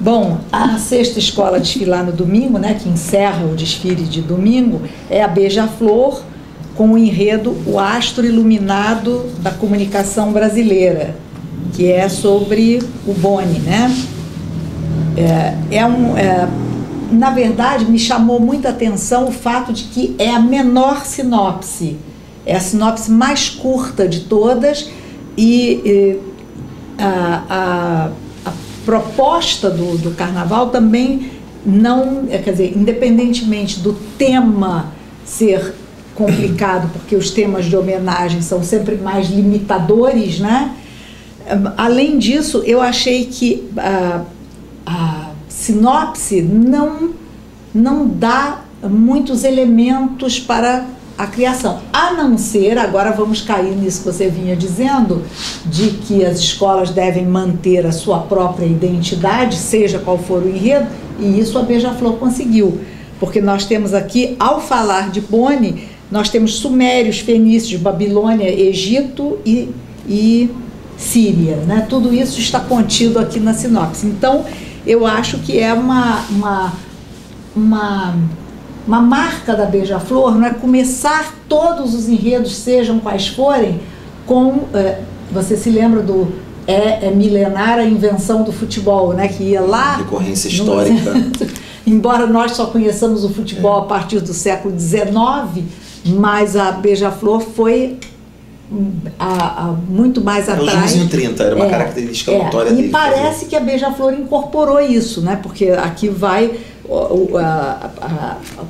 Bom, a sexta escola a desfilar no domingo, né, que encerra o desfile de domingo, é a Beija-Flor, com o enredo O Astro Iluminado da Comunicação Brasileira, que é sobre o Boni, né? Na verdade, me chamou muita atenção o fato de que é a menor sinopse, é a sinopse mais curta de todas, e a proposta do carnaval também não, quer dizer, independentemente do tema ser complicado, porque os temas de homenagem são sempre mais limitadores, né? Além disso, eu achei que a sinopse não dá muitos elementos para a criação, a não ser, agora vamos cair nisso que você vinha dizendo, de que as escolas devem manter a sua própria identidade, seja qual for o enredo, e isso a Beija-Flor conseguiu, porque nós temos aqui, ao falar de Boni, nós temos sumérios, fenícios, Babilônia, Egito e Síria, né? Tudo isso está contido aqui na sinopse. Então, eu acho que é uma marca da Beija-Flor, não é começar todos os enredos, sejam quais forem, com... você se lembra do... É milenar a invenção do futebol, né? Que ia lá... Recorrência histórica. Embora nós só conheçamos o futebol a partir do século XIX, mas a Beija-Flor foi muito mais atrás. Os Joãozinho 30 era uma característica notória dele. E parece que a Beija-Flor incorporou isso, né? Porque aqui vai,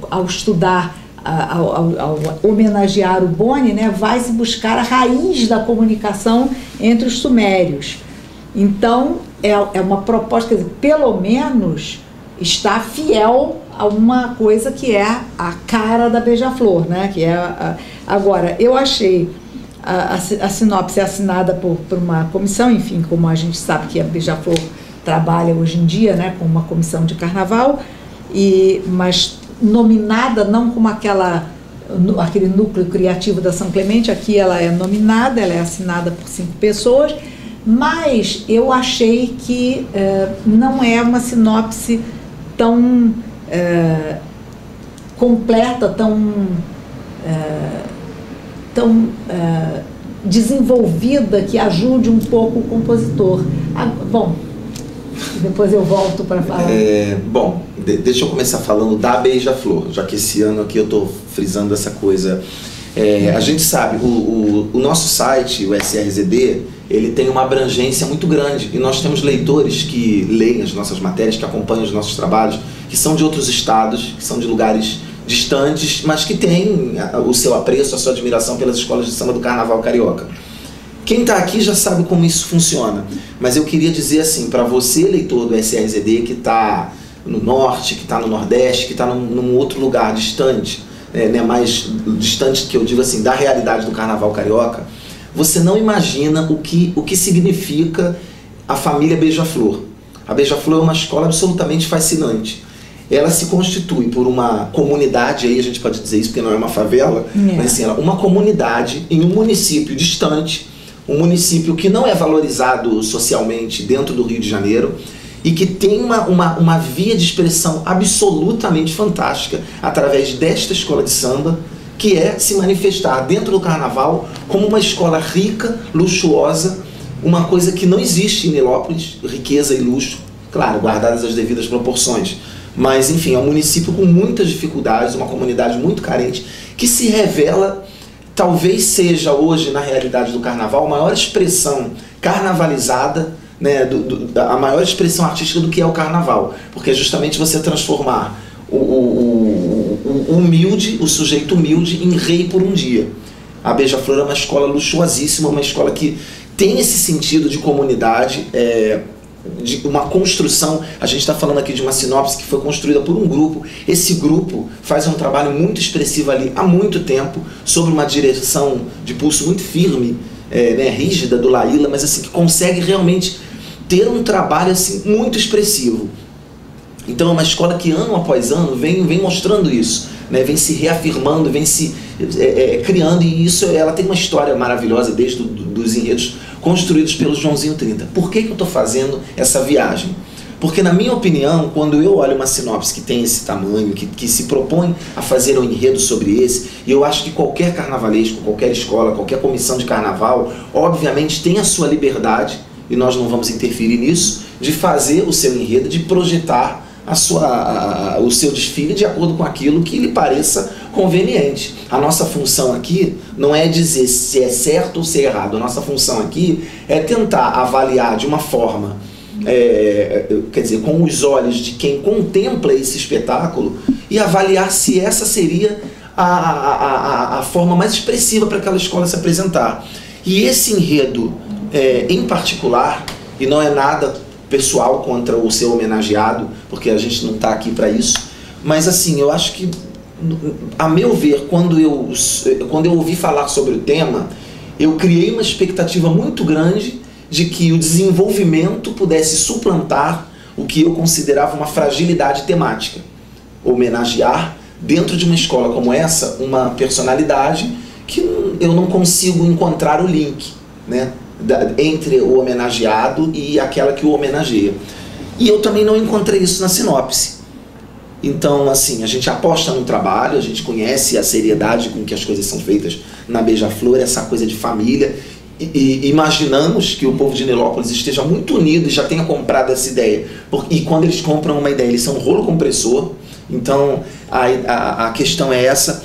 ao estudar, ao homenagear o Boni, né, vai se buscar a raiz da comunicação entre os sumérios. Então, é uma proposta, quer dizer, pelo menos está fiel a uma coisa que é a cara da Beija-Flor, né? Que agora, eu achei a sinopse assinada por uma comissão, enfim, como a gente sabe que a Beija-Flor trabalha hoje em dia, né, com uma comissão de carnaval, mas nominada não como aquele núcleo criativo da São Clemente. Aqui ela é nominada, ela é assinada por 5 pessoas, mas eu achei que não é uma sinopse tão completa, tão desenvolvida, que ajude um pouco o compositor. Bom, depois eu volto para falar. Bom, deixa eu começar falando da Beija-Flor, já que esse ano aqui eu estou frisando essa coisa. A gente sabe, o nosso site, o SRZD, ele tem uma abrangência muito grande, e nós temos leitores que leem as nossas matérias, que acompanham os nossos trabalhos, que são de outros estados, que são de lugares distantes, mas que têm o seu apreço, a sua admiração pelas escolas de samba do Carnaval Carioca. Quem está aqui já sabe como isso funciona, mas eu queria dizer assim, para você, leitor do SRZD, que está no norte, que está no nordeste, que está num outro lugar distante, né, mais distante, que eu digo assim, da realidade do Carnaval Carioca, você não imagina o que significa a família Beija-Flor. A Beija-Flor é uma escola absolutamente fascinante. Ela se constitui por uma comunidade, aí a gente pode dizer isso porque não é uma favela, mas assim, uma comunidade em um município distante, um município que não é valorizado socialmente dentro do Rio de Janeiro, e que tem uma via de expressão absolutamente fantástica através desta escola de samba, que é se manifestar dentro do carnaval como uma escola rica, luxuosa, uma coisa que não existe em Nilópolis, riqueza e luxo, claro, guardadas as devidas proporções. Mas, enfim, é um município com muitas dificuldades, uma comunidade muito carente, que se revela, talvez seja hoje, na realidade do carnaval, a maior expressão carnavalizada, né, a maior expressão artística do que é o carnaval. Porque é justamente você transformar o humilde, o sujeito humilde, em rei por um dia. A Beija-Flor é uma escola luxuosíssima, uma escola que tem esse sentido de comunidade, de uma construção. A gente está falando aqui de uma sinopse que foi construída por um grupo. Esse grupo faz um trabalho muito expressivo ali há muito tempo, sob uma direção de pulso muito firme, né, rígida do Laíla, mas assim, que consegue realmente ter um trabalho assim, muito expressivo. Então é uma escola que ano após ano vem mostrando isso, né, vem se reafirmando, vem se criando, e isso ela tem uma história maravilhosa desde os enredos construídos pelo Joãozinho 30. Por que eu estou fazendo essa viagem? Porque, na minha opinião, quando eu olho uma sinopse que tem esse tamanho, que se propõe a fazer um enredo sobre esse, e eu acho que qualquer carnavalesco, qualquer escola, qualquer comissão de carnaval, obviamente tem a sua liberdade, e nós não vamos interferir nisso, de fazer o seu enredo, de projetar o seu desfile de acordo com aquilo que lhe pareça conveniente. A nossa função aqui não é dizer se é certo ou se é errado. A nossa função aqui é tentar avaliar de uma forma, quer dizer, com os olhos de quem contempla esse espetáculo, e avaliar se essa seria a forma mais expressiva para aquela escola se apresentar. E esse enredo em particular, e não é nada pessoal contra o seu homenageado, porque a gente não está aqui para isso, mas assim, eu acho que, a meu ver, quando eu ouvi falar sobre o tema, eu criei uma expectativa muito grande de que o desenvolvimento pudesse suplantar o que eu considerava uma fragilidade temática. Homenagear, dentro de uma escola como essa, uma personalidade que eu não consigo encontrar o link, né, entre o homenageado e aquela que o homenageia. E eu também não encontrei isso na sinopse. Então, assim, a gente aposta no trabalho, a gente conhece a seriedade com que as coisas são feitas na Beija-Flor, essa coisa de família, e imaginamos que o povo de Nilópolis esteja muito unido e já tenha comprado essa ideia. E quando eles compram uma ideia, eles são um rolo compressor. Então, a questão é essa.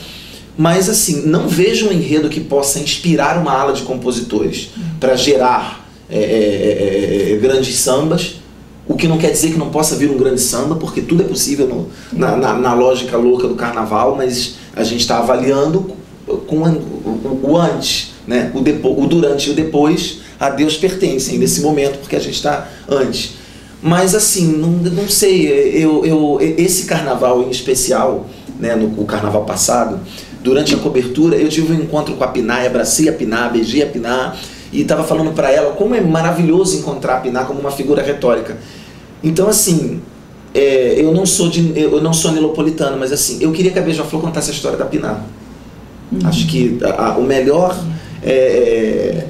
Mas, assim, não vejo um enredo que possa inspirar uma ala de compositores para gerar grandes sambas, o que não quer dizer que não possa vir um grande samba, porque tudo é possível na lógica louca do carnaval, mas a gente está avaliando com o antes, né? O durante e o depois, a Deus pertencem nesse momento, porque a gente está antes. Mas, assim, não sei, esse carnaval em especial, né, o carnaval passado, durante a cobertura, eu tive um encontro com a Piná, abracei a Piná, beijei a Piná, e estava falando para ela como é maravilhoso encontrar a Piná como uma figura retórica. Então, assim, eu não sou nilopolitano, mas assim, eu queria que a Beija-Flor contasse a história da Piná. Acho que o melhor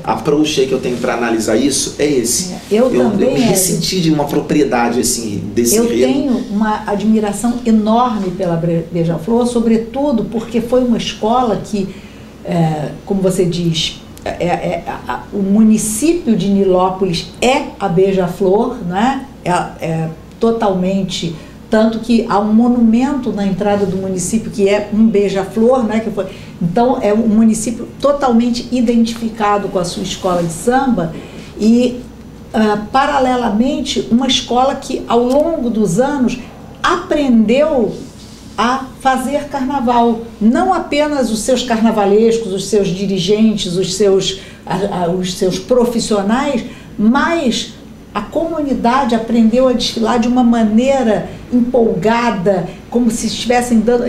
approach que eu tenho para analisar isso é esse. Eu me ressenti de uma propriedade assim, desse enredo. Eu tenho uma admiração enorme pela Beija-Flor, sobretudo porque foi uma escola que, como você diz, o município de Nilópolis é a Beija-Flor, né? Totalmente, tanto que há um monumento na entrada do município que é um beija-flor, né? Então é um município totalmente identificado com a sua escola de samba e, paralelamente, uma escola que ao longo dos anos aprendeu a fazer carnaval, não apenas os seus carnavalescos, os seus dirigentes, os seus profissionais, mas a comunidade aprendeu a desfilar de uma maneira empolgada, como se estivessem dando...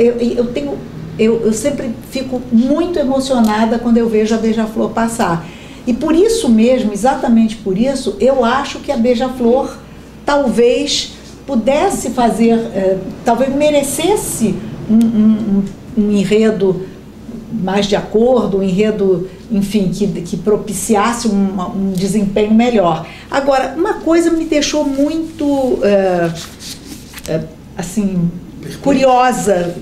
Eu sempre fico muito emocionada quando eu vejo a Beija-Flor passar. E por isso mesmo, exatamente por isso, eu acho que a Beija-Flor talvez pudesse fazer, talvez merecesse um enredo mais de acordo, um enredo, enfim, que propiciasse um desempenho melhor. Agora, uma coisa me deixou muito, assim, curiosa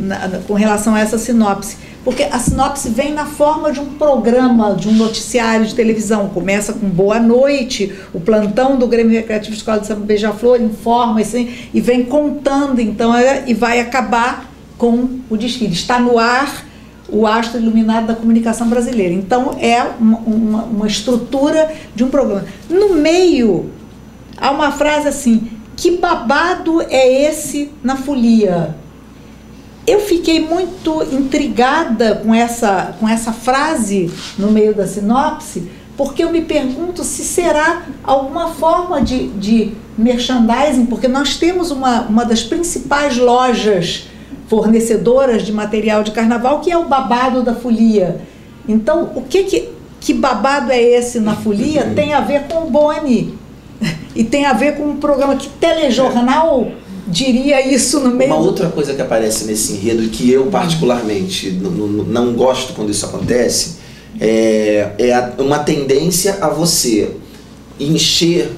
com relação a essa sinopse, porque a sinopse vem na forma de um programa, de um noticiário de televisão. Começa com boa noite, o plantão do Grêmio Recreativo Escola de Samba Beija-Flor informa assim, e vem contando, então, e vai acabar com o desfile. Está no ar o astro iluminado da comunicação brasileira. Então, é uma estrutura de um programa. No meio, há uma frase assim: que babado é esse na folia? Eu fiquei muito intrigada com essa frase no meio da sinopse, porque eu me pergunto se será alguma forma de merchandising, porque nós temos uma das principais lojas fornecedoras de material de carnaval, que é o babado da folia. Então, o que babado é esse na folia tem a ver com o Boni, e tem a ver com um programa que telejornal diria isso no meio... Uma outra coisa que aparece nesse enredo, e que eu particularmente não gosto quando isso acontece, é uma tendência a você encher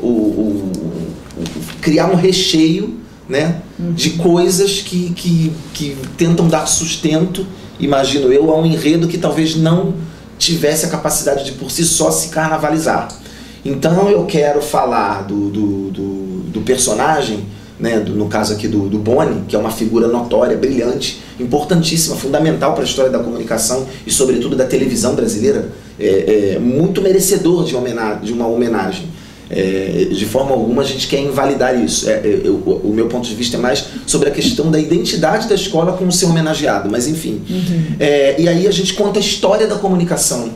criar um recheio, né, de coisas que tentam dar sustento, imagino eu, a um enredo que talvez não tivesse a capacidade de por si só se carnavalizar. Então eu quero falar do personagem, né, no caso aqui do Boni, que é uma figura notória, brilhante, importantíssima, fundamental para a história da comunicação e sobretudo da televisão brasileira, muito merecedor de uma homenagem. De forma alguma a gente quer invalidar isso. O meu ponto de vista é mais sobre a questão da identidade da escola como ser homenageado, mas enfim. E aí a gente conta a história da comunicação.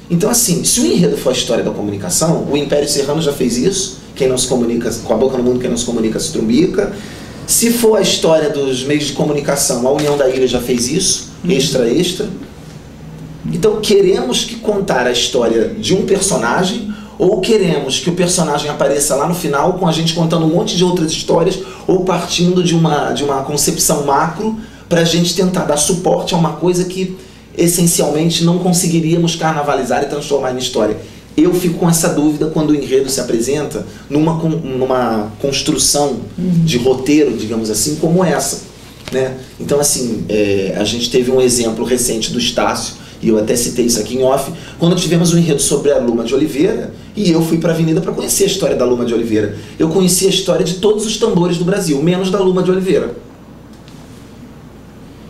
Então assim, se o enredo for a história da comunicação, o Império Serrano já fez isso, quem não se comunica, com a boca no mundo, quem não se comunica se trumbica. Se for a história dos meios de comunicação, a União da Ilha já fez isso, extra. Então queremos que contar a história de um personagem, ou queremos que o personagem apareça lá no final com a gente contando um monte de outras histórias, ou partindo de uma concepção macro para a gente tentar dar suporte a uma coisa que essencialmente não conseguiríamos carnavalizar e transformar em história. Eu fico com essa dúvida quando o enredo se apresenta numa construção de roteiro, digamos assim, como essa, né? Então assim, a gente teve um exemplo recente do Estácio, e eu até citei isso aqui em off, quando tivemos um enredo sobre a Luma de Oliveira, e eu fui para a Avenida para conhecer a história da Luma de Oliveira. Eu conheci a história de todos os tambores do Brasil, menos da Luma de Oliveira.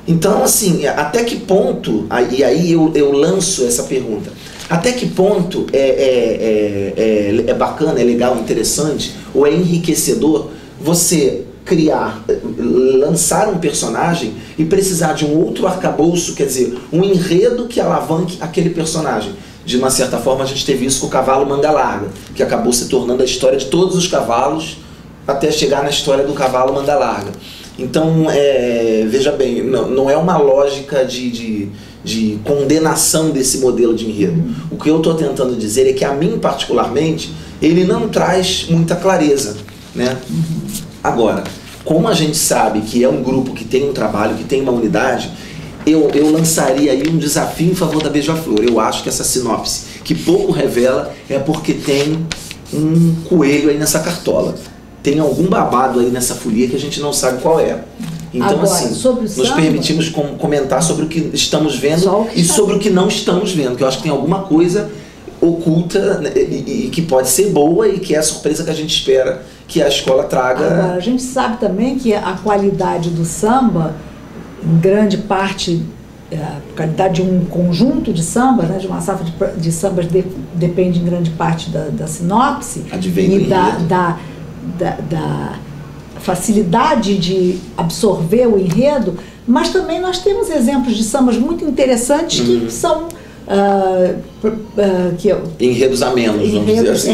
Então, assim, até que ponto, e aí eu lanço essa pergunta, até que ponto é bacana, é legal, interessante, ou é enriquecedor você lançar um personagem e precisar de um outro arcabouço, quer dizer, um enredo que alavanque aquele personagem. De uma certa forma a gente teve isso com o cavalo Manga Larga, que acabou se tornando a história de todos os cavalos até chegar na história do cavalo Manga Larga. Então, veja bem, não é uma lógica de condenação desse modelo de enredo. O que eu estou tentando dizer é que a mim particularmente, ele não traz muita clareza, né? Agora, como a gente sabe que é um grupo que tem um trabalho, que tem uma unidade, eu lançaria aí um desafio em favor da Beija-Flor. Eu acho que essa sinopse, que pouco revela, é porque tem um coelho aí nessa cartola. Tem algum babado aí nessa folia que a gente não sabe qual é. Então, agora, assim, nos permitimos comentar sobre o que estamos vendo e sobre o que não estamos vendo, que eu acho que tem alguma coisa oculta, né, e que pode ser boa e que é a surpresa que a gente espera que a escola traga. Agora, a gente sabe também que a qualidade do samba, em grande parte, a qualidade de um conjunto de sambas, né, de uma safra de sambas, depende em grande parte da sinopse e da facilidade de absorver o enredo, mas também nós temos exemplos de sambas muito interessantes que são enredos amenos, vamos dizer assim.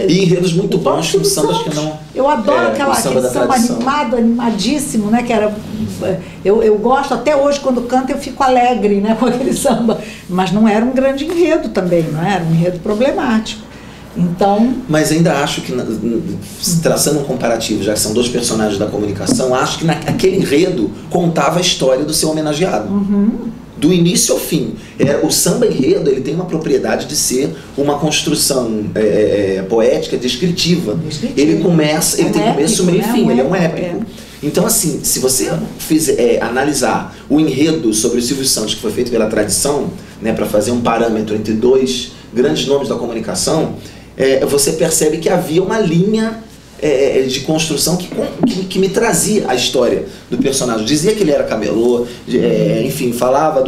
E enredos muito bons, com sambas que não... Eu adoro aquele samba animado, animadíssimo, né? Que era, eu gosto, até hoje quando canto eu fico alegre, né, com aquele samba, mas não era um grande enredo também, não era um enredo problemático. Então... Mas ainda acho que, traçando um comparativo, já que são dois personagens da comunicação, acho que naquele enredo contava a história do seu homenageado. Do início ao fim. O samba enredo, ele tem uma propriedade de ser uma construção poética, descritiva. Ele começa, ele tem começo, meio e fim, ele é um épico. Então, assim, se você analisar o enredo sobre o Silvio Santos, que foi feito pela tradição, né, para fazer um parâmetro entre dois grandes nomes da comunicação, você percebe que havia uma linha de construção que me trazia a história do personagem. Dizia que ele era camelô, enfim, falava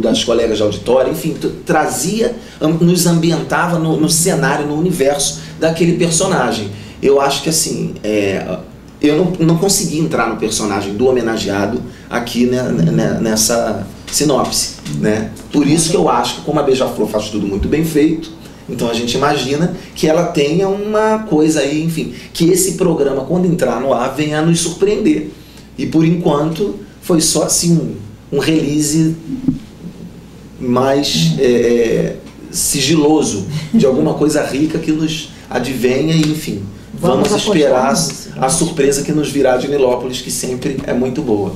das colegas de auditório, enfim, trazia, nos ambientava no cenário, no universo daquele personagem. Eu acho que assim, eu não consegui entrar no personagem do homenageado aqui, né, nessa sinopse, né? Por isso que eu acho que, como a Beija-Flor faz tudo muito bem feito, então a gente imagina que ela tenha uma coisa aí, enfim, que esse programa, quando entrar no ar, venha a nos surpreender. E por enquanto foi só assim um release mais sigiloso de alguma coisa rica que nos advenha e, enfim, vamos esperar a surpresa que nos virá de Nilópolis, que sempre é muito boa.